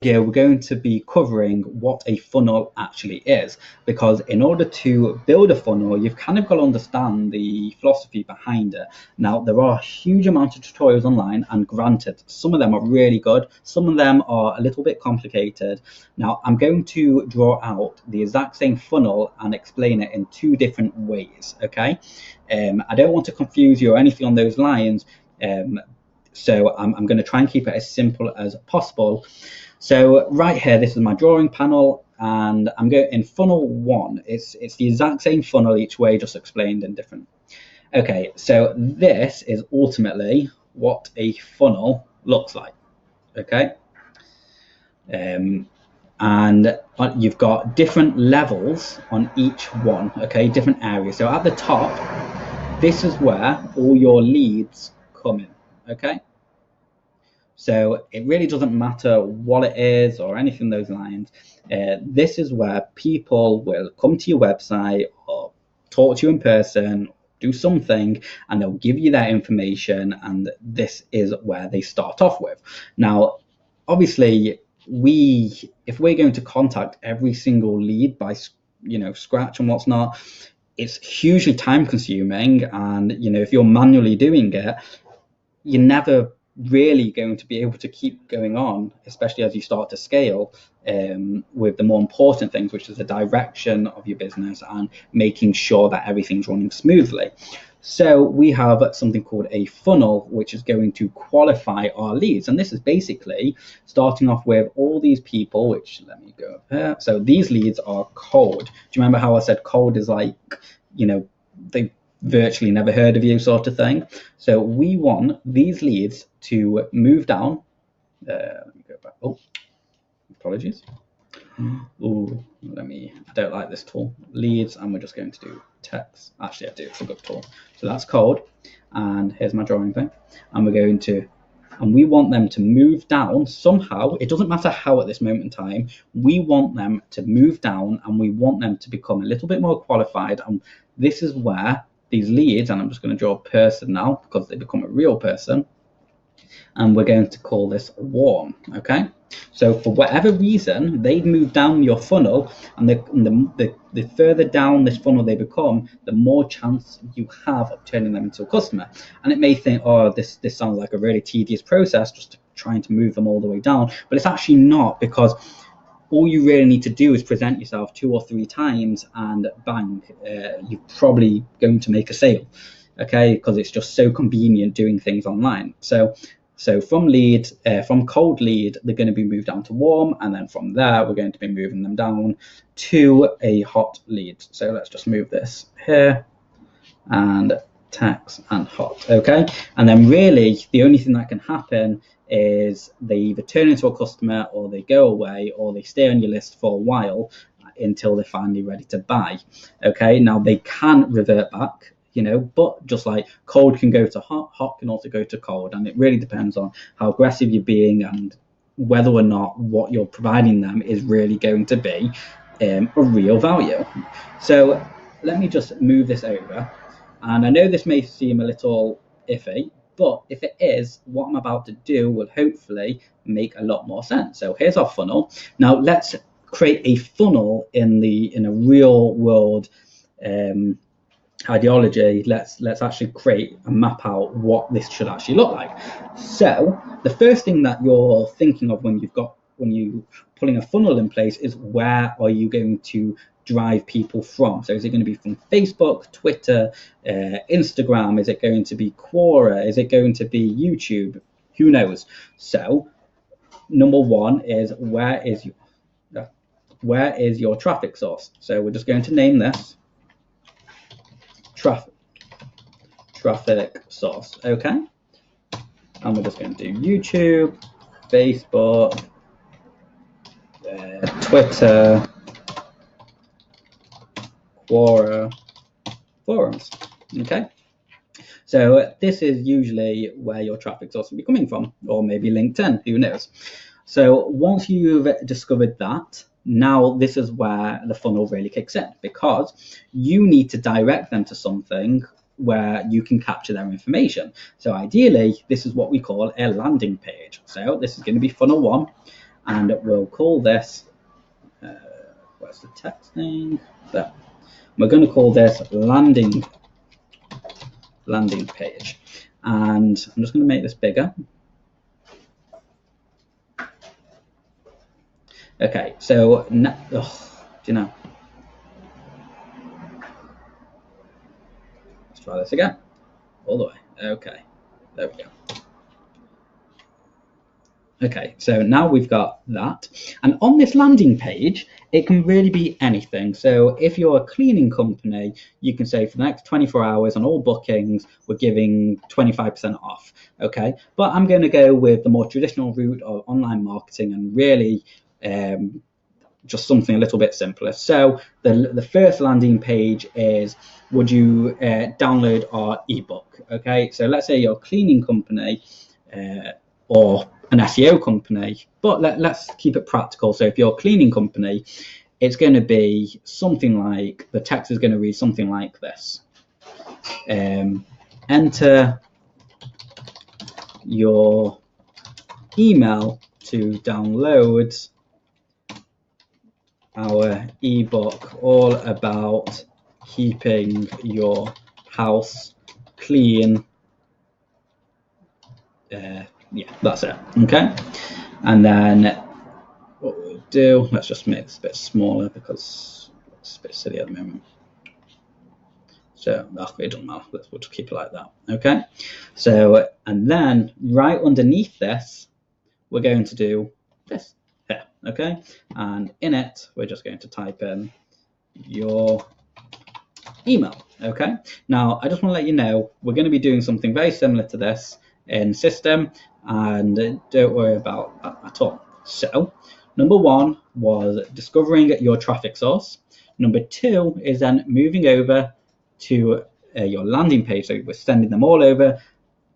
here we're going to be covering what a funnel actually is, because in order to build a funnel you've kind of got to understand the philosophy behind it. Now there are a huge amount of tutorials online, and granted some of them are really good, some of them are a little bit complicated. Now I'm going to draw out the exact same funnel and explain it in two different ways, okay? I don't want to confuse you or anything on those lines, so I'm going to try and keep it as simple as possible. So right here, this is my drawing panel, and I'm going in funnel one. It's the exact same funnel each way, just explained in different. Okay, so this is ultimately what a funnel looks like. Okay, and you've got different levels on each one. Okay, different areas. So at the top, this is where all your leads come in. Okay. So it really doesn't matter what it is or anything those lines. This is where people will come to your website or talk to you in person, do something, and they'll give you that information, and this is where they start off with. Now, obviously, if we're going to contact every single lead by scratch and what's not, it's hugely time consuming, and if you're manually doing it, you're never really going to be able to keep going on, especially as you start to scale, with the more important things, which is the direction of your business and making sure that everything's running smoothly. So we have something called a funnel, which is going to qualify our leads. And this is basically starting off with all these people, which let me go up here. So these leads are cold. Do you remember how I said cold is like, they virtually never heard of you sort of thing? So we want these leads to move down. Let me go back. Oh, apologies. Oh, I don't like this tool. Leads, and we're just going to do text. Actually, I do. It's a good tool. So that's code. And here's my drawing thing. And we're going to, and we want them to move down somehow. It doesn't matter how at this moment in time. We want them to move down, and we want them to become a little bit more qualified. And this is where these leads, and I'm just going to draw a person now because they become a real person, and we're going to call this warm. Okay, so for whatever reason they've moved down your funnel, and the further down this funnel they become, the more chance you have of turning them into a customer. And it may think, oh, this sounds like a really tedious process, just trying to move them all the way down, but it's actually not, because all you really need to do is present yourself 2 or 3 times, and bang, you're probably going to make a sale. Okay, because it's just so convenient doing things online. So from cold lead, they're going to be moved down to warm, and then from there we're going to be moving them down to a hot lead. So let's just move this here, and text and hot. Okay, and then really the only thing that can happen is they either turn into a customer, or they go away, or they stay on your list for a while until they're finally ready to buy. Okay, now they can revert back, but just like cold can go to hot, hot can also go to cold, and it really depends on how aggressive you're being and whether or not what you're providing them is really going to be a real value. So let me just move this over, and I know this may seem a little iffy, but if it is, what I'm about to do will hopefully make a lot more sense. So here's our funnel. Now let's create a funnel in a real world ideology. Let's actually create and map out what this should actually look like. So the first thing that you're thinking of when you pulling a funnel in place is, where are you going to drive people from? So is it going to be from Facebook, Twitter, Instagram? Is it going to be Quora? Is it going to be YouTube? Who knows? So number one is, where is your traffic source? So we're just going to name this traffic source. Okay, and we're just going to do YouTube, Facebook, Twitter, Quora, forums. Okay, so this is usually where your traffic source will be coming from, or maybe LinkedIn, who knows. So once you've discovered that, now this is where the funnel really kicks in, because you need to direct them to something where you can capture their information. So ideally, this is what we call a landing page. So this is going to be funnel one, and we'll call this, where's the text thing? There. We're going to call this landing page. And I'm just going to make this bigger. Okay, so now, do you know? Let's try this again. All the way. Okay, there we go. Okay, so now we've got that. And on this landing page, it can really be anything. So if you're a cleaning company, you can say for the next 24 hours on all bookings, we're giving 25% off. Okay, but I'm going to go with the more traditional route of online marketing and really just something a little bit simpler. So the first landing page is, would you download our ebook? Okay, so let's say you're a cleaning company or an SEO company, but let's keep it practical. So if you're a cleaning company, it's going to be something like, the text is going to read something like this. Enter your email to download our ebook all about keeping your house clean. Yeah, that's it. Okay, and then what we'll do, let's just make this a bit smaller because it's a bit silly at the moment. So it doesn't matter, we'll just keep it like that. Okay, so and then right underneath this, we're going to do this here. Okay, and in it, we're just going to type in your email. Okay, now I just want to let you know we're going to be doing something very similar to this in Systeme, and don't worry about that at all. So number one was discovering your traffic source. Number two is then moving over to your landing page. So we're sending them all over,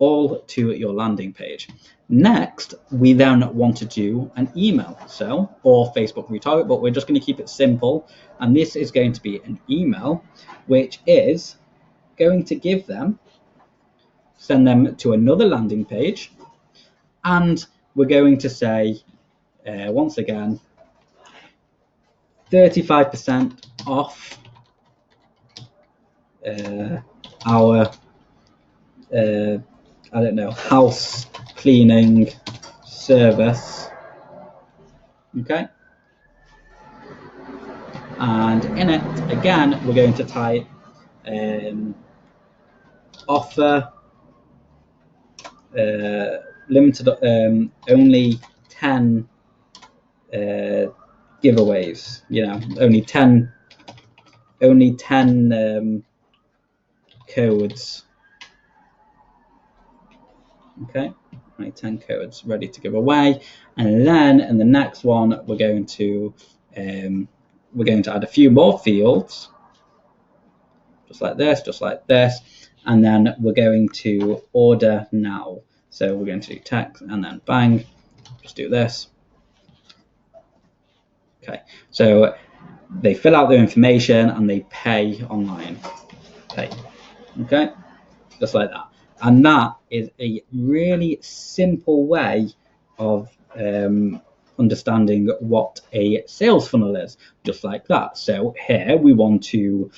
all to your landing page. Next, we then want to do an email, so or Facebook retarget, but we're just going to keep it simple. And this is going to be an email, which is going to give them, send them to another landing page, and we're going to say, once again, 35% off our, I don't know, house cleaning service. Okay. And in it, again, we're going to type offer limited, only 10 giveaways, you know, only 10 codes. Okay, only 10 codes ready to give away. And then in the next one, we're going to add a few more fields, just like this, and then we're going to order now. So we're going to do text and then bang, just do this. Okay, so they fill out their information and they pay online. Pay. Okay, just like that. And that is a really simple way of understanding what a sales funnel is, just like that. So here we want to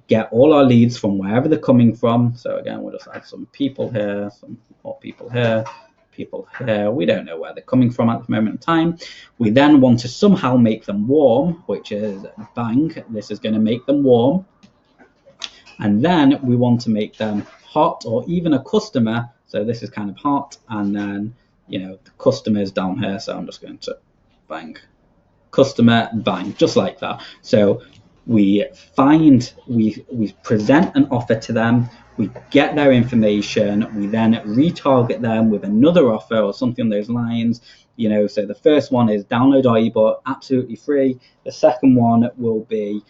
get all our leads from wherever they're coming from. So again, we'll just add some people here, some more people here, people here. We don't know where they're coming from at the moment in time. We then want to somehow make them warm, which is bang, this is going to make them warm. And then we want to make them hot, or even a customer. So this is kind of hot, and then, you know, the customers down here. So I'm just going to bang, customer, bang, just like that. So we present an offer to them, we get their information, we then retarget them with another offer or something on those lines. You know, so the first one is download our ebook, absolutely free. The second one will be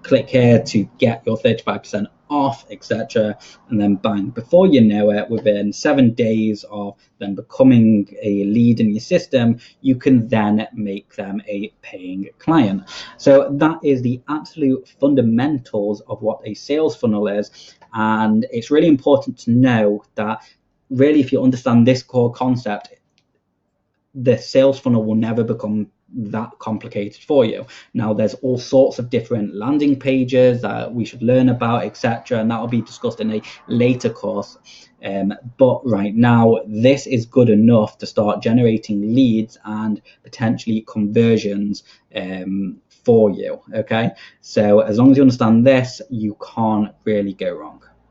click here to get your 35% off, etc. And then bang, before you know it, within 7 days of them becoming a lead in your system, you can then make them a paying client. So that is the absolute fundamentals of what a sales funnel is. And it's really important to know that really, if you understand this core concept, the sales funnel will never become that complicated for you. Now, there's all sorts of different landing pages that we should learn about, etc., and that will be discussed in a later course. But right now, this is good enough to start generating leads and potentially conversions for you. Okay, so as long as you understand this, you can't really go wrong.